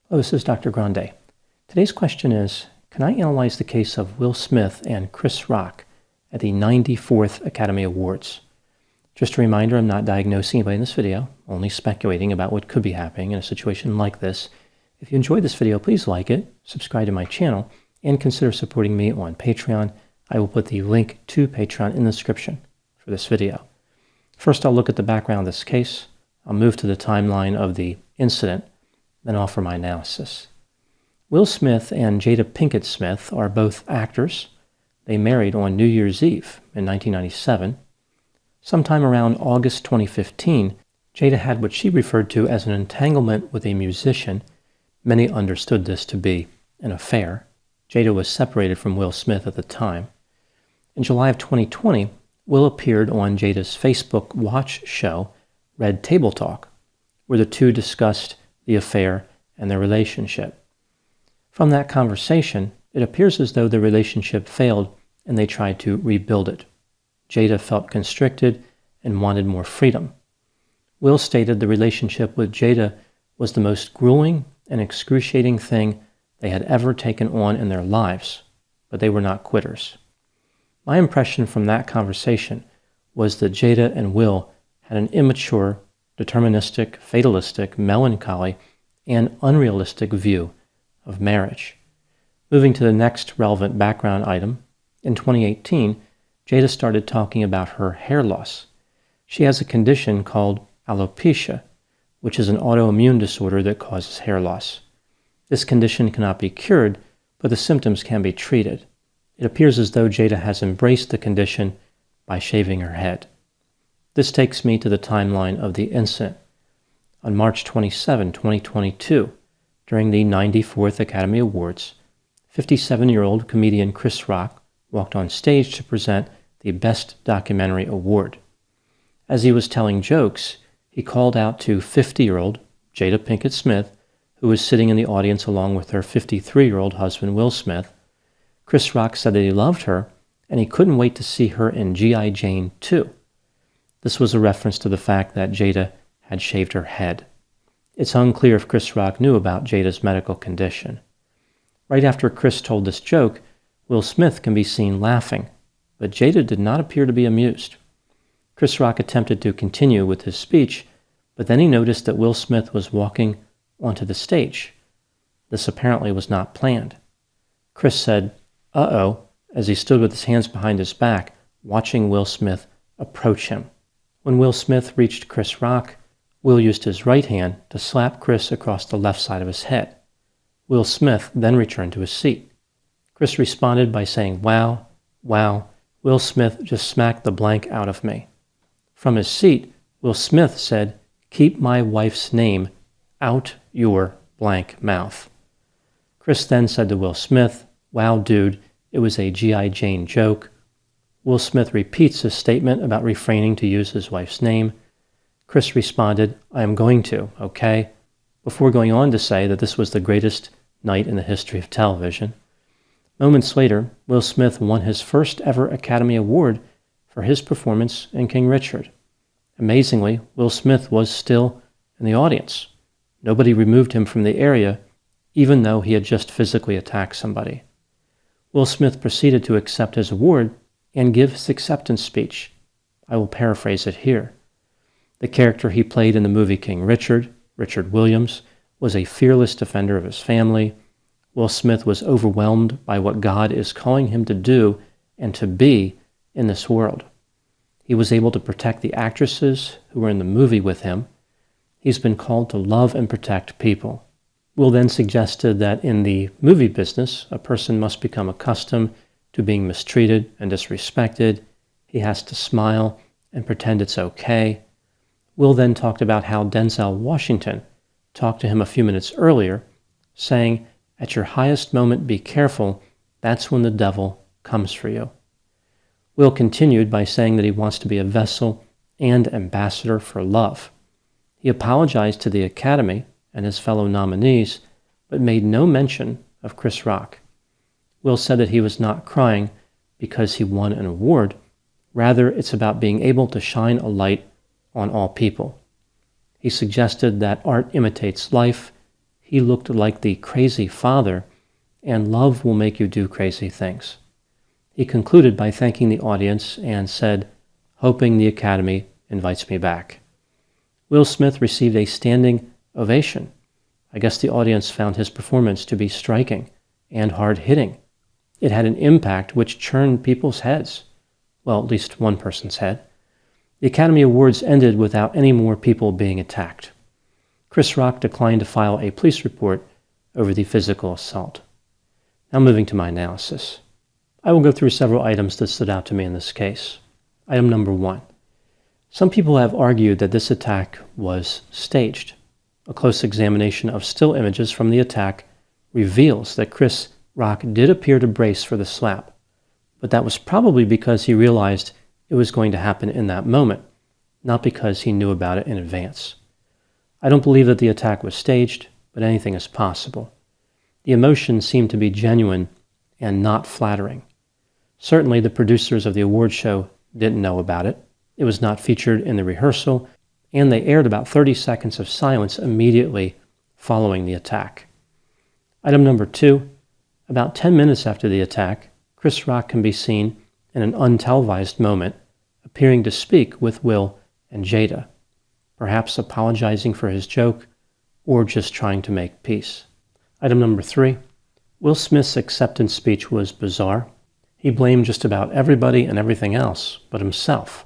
Hello, this is Dr. Grande. Today's question is, can I analyze the case of Will Smith and Chris Rock at the 94th Academy Awards? Just a reminder, I'm not diagnosing anybody in this video, only speculating about what could be happening in a situation like this. If you enjoyed this video, please like it, subscribe to my channel, and consider supporting me on Patreon. I will put the link to Patreon in the description for this video. First, I'll look at the background of this case. I'll move to the timeline of the incident, then offer my analysis. Will Smith and Jada Pinkett Smith are both actors. They married on New Year's Eve in 1997. Sometime around August 2015, Jada had what she referred to as an entanglement with a musician. Many understood this to be an affair. Jada was separated from Will Smith at the time. In July of 2020, Will appeared on Jada's Facebook watch show, Red Table Talk, where the two discussed the affair and their relationship. From that conversation, it appears as though the relationship failed and they tried to rebuild it. Jada felt constricted and wanted more freedom. Will stated the relationship with Jada was the most grueling and excruciating thing they had ever taken on in their lives, but they were not quitters. My impression from that conversation was that Jada and Will had an immature, deterministic, fatalistic, melancholy, and unrealistic view of marriage. Moving to the next relevant background item, in 2018, Jada started talking about her hair loss. She has a condition called alopecia, which is an autoimmune disorder that causes hair loss. This condition cannot be cured, but the symptoms can be treated. It appears as though Jada has embraced the condition by shaving her head. This takes me to the timeline of the incident. On March 27, 2022, during the 94th Academy Awards, 57-year-old comedian Chris Rock walked on stage to present the Best Documentary Award. As he was telling jokes, he called out to 50-year-old Jada Pinkett Smith, who was sitting in the audience along with her 53-year-old husband Will Smith. Chris Rock said that he loved her, and he couldn't wait to see her in G.I. Jane 2. This was a reference to the fact that Jada had shaved her head. It's unclear if Chris Rock knew about Jada's medical condition. Right after Chris told this joke, Will Smith can be seen laughing, but Jada did not appear to be amused. Chris Rock attempted to continue with his speech, but then he noticed that Will Smith was walking onto the stage. This apparently was not planned. Chris said, "Uh-oh," as he stood with his hands behind his back, watching Will Smith approach him. When Will Smith reached Chris Rock, Will used his right hand to slap Chris across the left side of his head. Will Smith then returned to his seat. Chris responded by saying, "Wow, wow, Will Smith just smacked the blank out of me." From his seat, Will Smith said, "Keep my wife's name out your blank mouth." Chris then said to Will Smith, "Wow, dude, it was a G.I. Jane joke." Will Smith repeats his statement about refraining to use his wife's name. Chris responded, "I am going to, okay?" before going on to say that this was the greatest night in the history of television. Moments later, Will Smith won his first ever Academy Award for his performance in King Richard. Amazingly, Will Smith was still in the audience. Nobody removed him from the area, even though he had just physically attacked somebody. Will Smith proceeded to accept his award and give his acceptance speech. I will paraphrase it here. The character he played in the movie King Richard, Richard Williams, was a fearless defender of his family. Will Smith was overwhelmed by what God is calling him to do and to be in this world. He was able to protect the actresses who were in the movie with him. He's been called to love and protect people. Will then suggested that in the movie business, a person must become accustomed to being mistreated and disrespected. He has to smile and pretend it's okay. Will then talked about how Denzel Washington talked to him a few minutes earlier, saying, "At your highest moment, be careful. That's when the devil comes for you." Will continued by saying that he wants to be a vessel and ambassador for love. He apologized to the Academy and his fellow nominees, but made no mention of Chris Rock. Will said that he was not crying because he won an award. Rather, it's about being able to shine a light on all people. He suggested that art imitates life. he looked like the crazy father, and love will make you do crazy things. He concluded by thanking the audience and said, hoping the Academy invites me back. Will Smith received a standing ovation. I guess the audience found his performance to be striking and hard-hitting. It had an impact which churned people's heads. Well, at least one person's head. The Academy Awards ended without any more people being attacked. Chris Rock declined to file a police report over the physical assault. Now moving to my analysis. I will go through several items that stood out to me in this case. Item number 1. Some people have argued that this attack was staged. A close examination of still images from the attack reveals that Chris Rock did appear to brace for the slap, but that was probably because he realized it was going to happen in that moment, not because he knew about it in advance. I don't believe that the attack was staged, but anything is possible. The emotion seemed to be genuine and not flattering. Certainly, the producers of the award show didn't know about it. It was not featured in the rehearsal, and they aired about 30 seconds of silence immediately following the attack. Item number 2, about 10 minutes after the attack, Chris Rock can be seen in an untelevised moment appearing to speak with Will and Jada, perhaps apologizing for his joke or just trying to make peace. Item number 3, Will Smith's acceptance speech was bizarre. He blamed just about everybody and everything else but himself.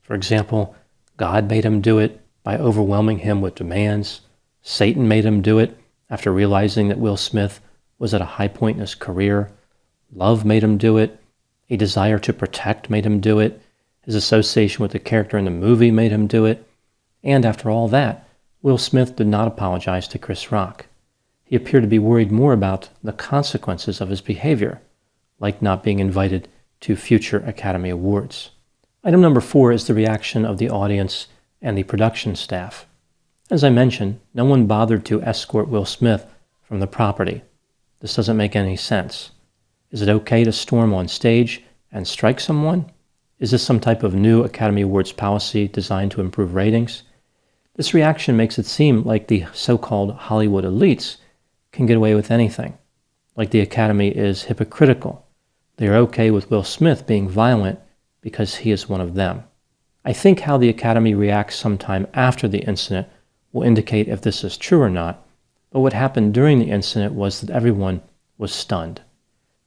For example, God made him do it by overwhelming him with demands. Satan made him do it after realizing that Will Smith was at a high point in his career. Love made him do it. A desire to protect made him do it. His association with the character in the movie made him do it. And after all that, Will Smith did not apologize to Chris Rock. He appeared to be worried more about the consequences of his behavior, like not being invited to future Academy Awards. Item number 4 is the reaction of the audience and the production staff. As I mentioned, no one bothered to escort Will Smith from the property. This doesn't make any sense. Is it okay to storm on stage and strike someone? Is this some type of new Academy Awards policy designed to improve ratings? This reaction makes it seem like the so-called Hollywood elites can get away with anything, like the Academy is hypocritical. They are okay with Will Smith being violent because he is one of them. I think how the Academy reacts sometime after the incident will indicate if this is true or not, but what happened during the incident was that everyone was stunned.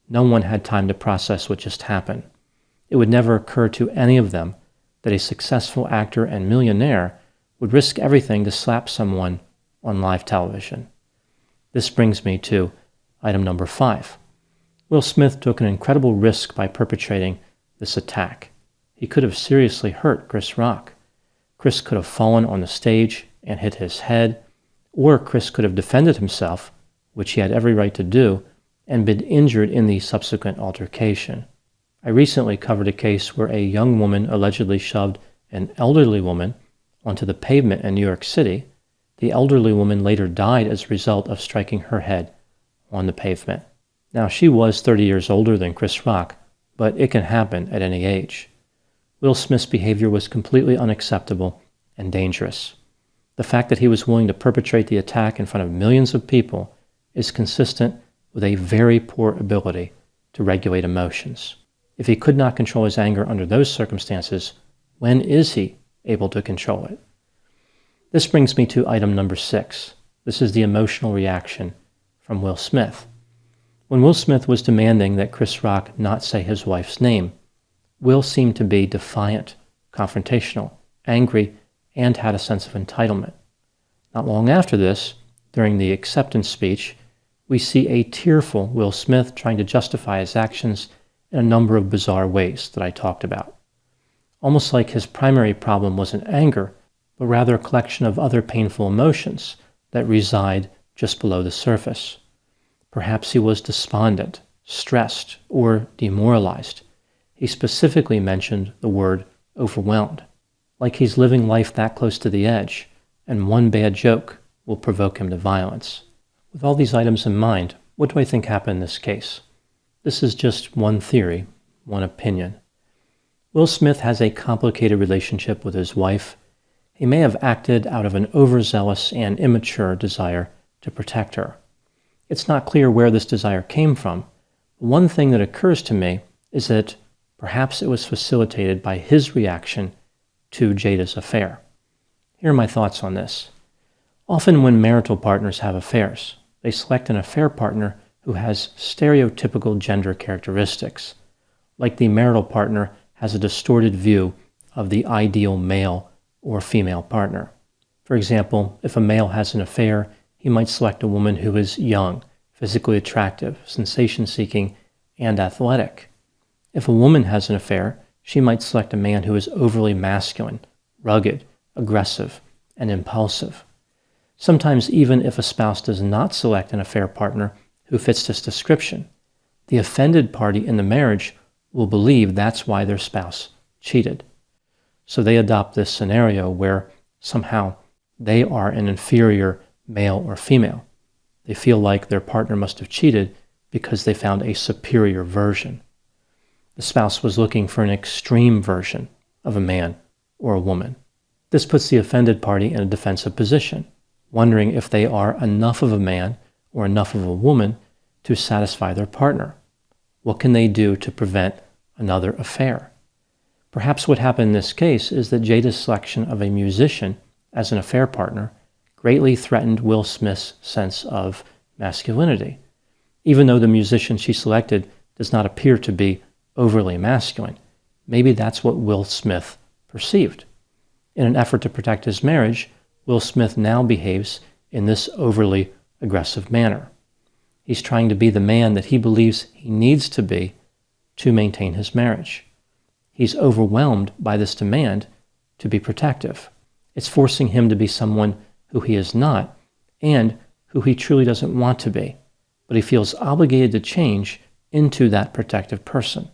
No one had time to process what just happened. It would never occur to any of them that a successful actor and millionaire would risk everything to slap someone on live television. This brings me to item number 5. Will Smith took an incredible risk by perpetrating this attack. He could have seriously hurt Chris Rock. Chris could have fallen on the stage and hit his head, or Chris could have defended himself, which he had every right to do, and been injured in the subsequent altercation. I recently covered a case where a young woman allegedly shoved an elderly woman onto the pavement in New York City. The elderly woman later died as a result of striking her head on the pavement. Now, she was 30 years older than Chris Rock, but it can happen at any age. Will Smith's behavior was completely unacceptable and dangerous. The fact that he was willing to perpetrate the attack in front of millions of people is consistent with a very poor ability to regulate emotions. If he could not control his anger under those circumstances, when is he able to control it? This brings me to item number 6. This is the emotional reaction from Will Smith. When Will Smith was demanding that Chris Rock not say his wife's name, Will seemed to be defiant, confrontational, angry, and had a sense of entitlement. Not long after this, during the acceptance speech, we see a tearful Will Smith trying to justify his actions in a number of bizarre ways that I talked about. Almost like his primary problem wasn't anger, but rather a collection of other painful emotions that reside just below the surface. Perhaps he was despondent, stressed, or demoralized. He specifically mentioned the word overwhelmed, like he's living life that close to the edge, and one bad joke will provoke him to violence. With all these items in mind, what do I think happened in this case? This is just one theory, one opinion. Will Smith has a complicated relationship with his wife. He may have acted out of an overzealous and immature desire to protect her. It's not clear where this desire came from. One thing that occurs to me is that perhaps it was facilitated by his reaction to Jada's affair. Here are my thoughts on this. Often when marital partners have affairs, they select an affair partner who has stereotypical gender characteristics, like the marital partner has a distorted view of the ideal male or female partner. For example, if a male has an affair, he might select a woman who is young, physically attractive, sensation-seeking, and athletic. If a woman has an affair, she might select a man who is overly masculine, rugged, aggressive, and impulsive. Sometimes even if a spouse does not select an affair partner who fits this description, the offended party in the marriage will believe that's why their spouse cheated. So they adopt this scenario where somehow they are an inferior male or female. They feel like their partner must have cheated because they found a superior version. The spouse was looking for an extreme version of a man or a woman. This puts the offended party in a defensive position, wondering if they are enough of a man or enough of a woman to satisfy their partner. What can they do to prevent another affair? Perhaps what happened in this case is that Jada's selection of a musician as an affair partner greatly threatened Will Smith's sense of masculinity. Even though the musician she selected does not appear to be overly masculine, maybe that's what Will Smith perceived. In an effort to protect his marriage, Will Smith now behaves in this overly aggressive manner. He's trying to be the man that he believes he needs to be to maintain his marriage. He's overwhelmed by this demand to be protective. It's forcing him to be someone who he is not and who he truly doesn't want to be, but he feels obligated to change into that protective person.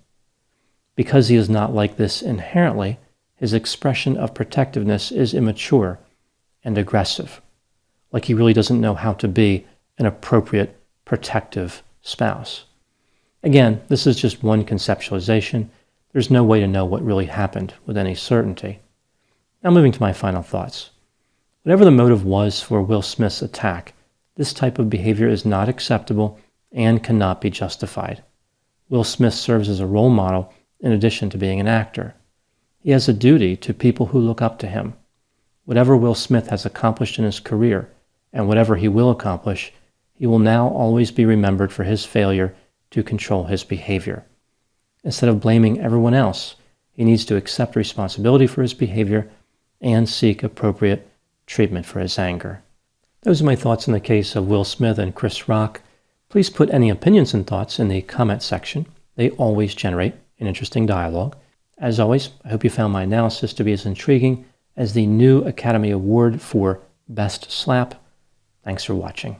Because he is not like this inherently, his expression of protectiveness is immature and aggressive, like he really doesn't know how to be an appropriate protective spouse. Again, this is just one conceptualization. There's no way to know what really happened with any certainty. Now moving to my final thoughts. Whatever the motive was for Will Smith's attack, this type of behavior is not acceptable and cannot be justified. Will Smith serves as a role model in addition to being an actor. He has a duty to people who look up to him. Whatever Will Smith has accomplished in his career, and whatever he will accomplish, he will now always be remembered for his failure to control his behavior. Instead of blaming everyone else, he needs to accept responsibility for his behavior and seek appropriate treatment for his anger. Those are my thoughts in the case of Will Smith and Chris Rock. Please put any opinions and thoughts in the comment section. They always generate an interesting dialogue. As always, I hope you found my analysis to be as intriguing as the new Academy Award for Best Slap. Thanks for watching.